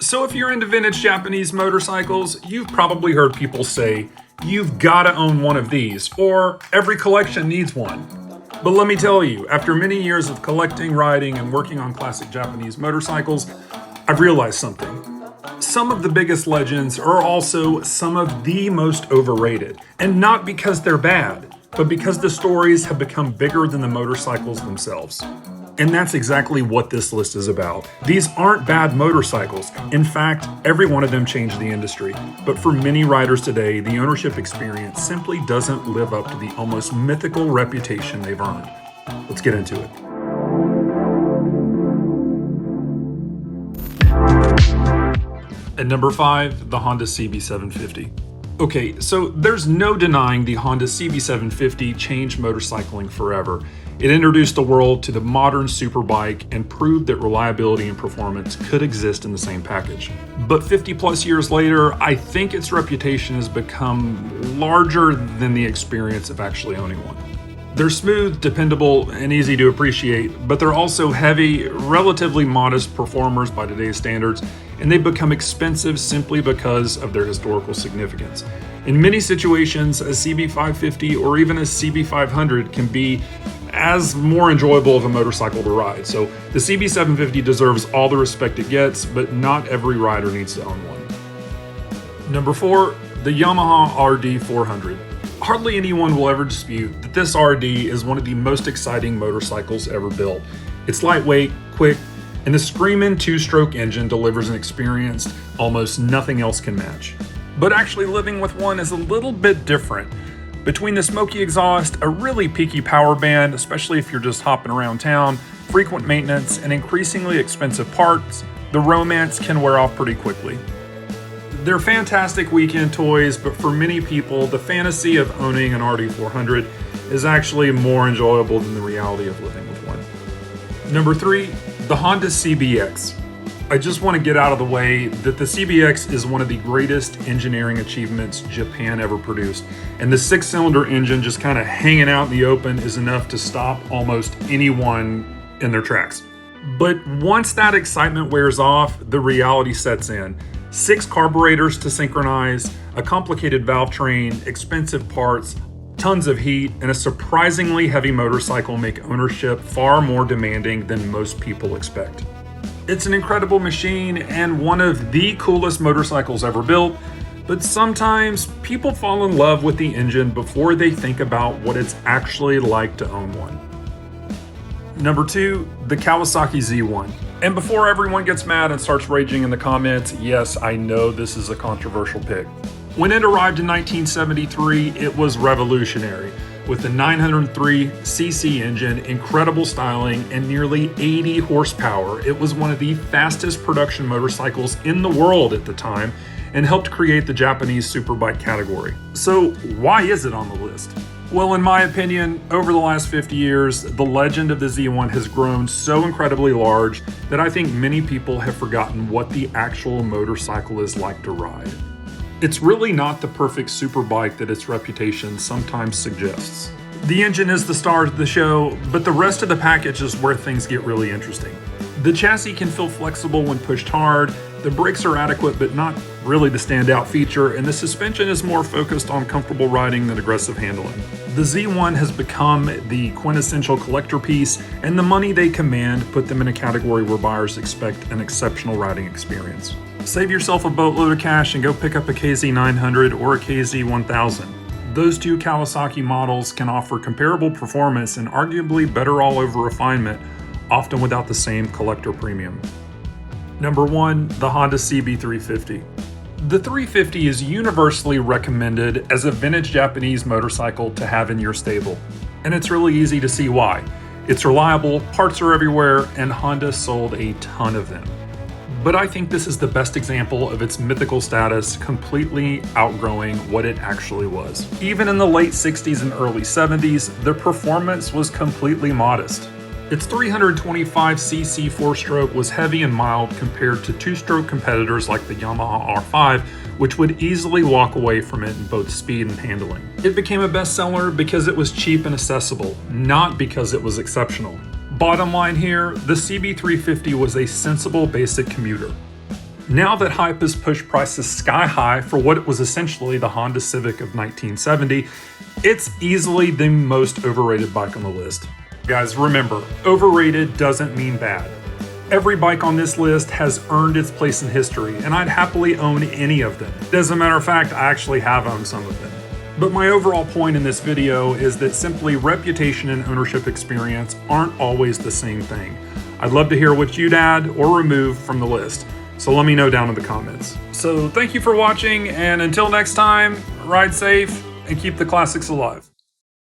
So if you're into vintage Japanese motorcycles, you've probably heard people say, you've gotta own one of these, or every collection needs one. But let me tell you, after many years of collecting, riding, and working on classic Japanese motorcycles, I've realized something. Some of the biggest legends are also some of the most overrated, and not because they're bad, but because the stories have become bigger than the motorcycles themselves. And that's exactly what this list is about. These aren't bad motorcycles. In fact, every one of them changed the industry. But for many riders today, the ownership experience simply doesn't live up to the almost mythical reputation they've earned. Let's get into it. At number 5, the Honda CB750. Okay, so there's no denying the Honda CB750 changed motorcycling forever. It introduced the world to the modern superbike and proved that reliability and performance could exist in the same package. But 50 plus years later, I think its reputation has become larger than the experience of actually owning one. They're smooth, dependable, and easy to appreciate, but they're also heavy, relatively modest performers by today's standards, and they've become expensive simply because of their historical significance. In many situations, a CB550 or even a CB500 can be as more enjoyable of a motorcycle to ride. So the CB750 deserves all the respect it gets, but not every rider needs to own one. Number 4, the Yamaha RD400. Hardly anyone will ever dispute that this RD is one of the most exciting motorcycles ever built. It's lightweight, quick, and the screaming two-stroke engine delivers an experience almost nothing else can match. But actually living with one is a little bit different. Between the smoky exhaust, a really peaky power band, especially if you're just hopping around town, frequent maintenance, and increasingly expensive parts, the romance can wear off pretty quickly. They're fantastic weekend toys, but for many people, the fantasy of owning an RD400 is actually more enjoyable than the reality of living with one. Number 3, the Honda CBX. I just want to get out of the way that the CBX is one of the greatest engineering achievements Japan ever produced. And the 6-cylinder engine just kind of hanging out in the open is enough to stop almost anyone in their tracks. But once that excitement wears off, the reality sets in. 6 carburetors to synchronize, a complicated valve train, expensive parts, tons of heat, and a surprisingly heavy motorcycle make ownership far more demanding than most people expect. It's an incredible machine and one of the coolest motorcycles ever built, but sometimes people fall in love with the engine before they think about what it's actually like to own one. Number 2, the Kawasaki Z1. And before everyone gets mad and starts raging in the comments, yes, I know this is a controversial pick. When it arrived in 1973, it was revolutionary. With the 903cc engine, incredible styling, and nearly 80 horsepower, it was one of the fastest production motorcycles in the world at the time and helped create the Japanese superbike category. So why is it on the list? Well, in my opinion, over the last 50 years, the legend of the Z1 has grown so incredibly large that I think many people have forgotten what the actual motorcycle is like to ride. It's really not the perfect superbike that its reputation sometimes suggests. The engine is the star of the show, but the rest of the package is where things get really interesting. The chassis can feel flexible when pushed hard, the brakes are adequate but not really the standout feature, and the suspension is more focused on comfortable riding than aggressive handling. The Z1 has become the quintessential collector piece, and the money they command put them in a category where buyers expect an exceptional riding experience. Save yourself a boatload of cash and go pick up a KZ900 or a KZ1000. Those two Kawasaki models can offer comparable performance and arguably better all-over refinement, often without the same collector premium. Number 1, the Honda CB350. The 350 is universally recommended as a vintage Japanese motorcycle to have in your stable, and it's really easy to see why. It's reliable, parts are everywhere, and Honda sold a ton of them. But I think this is the best example of its mythical status completely outgrowing what it actually was. Even in the late 60s and early 70s, the performance was completely modest. Its 325cc 4-stroke was heavy and mild compared to 2-stroke competitors like the Yamaha R5, which would easily walk away from it in both speed and handling. It became a bestseller because it was cheap and accessible, not because it was exceptional. Bottom line here, the CB350 was a sensible basic commuter. Now that hype has pushed prices sky high for what was essentially the Honda Civic of 1970, it's easily the most overrated bike on the list. Guys, remember, overrated doesn't mean bad. Every bike on this list has earned its place in history, and I'd happily own any of them. As a matter of fact, I actually have owned some of them. But my overall point in this video is that simply reputation and ownership experience aren't always the same thing. I'd love to hear what you'd add or remove from the list, so let me know down in the comments. So thank you for watching, and until next time, ride safe and keep the classics alive.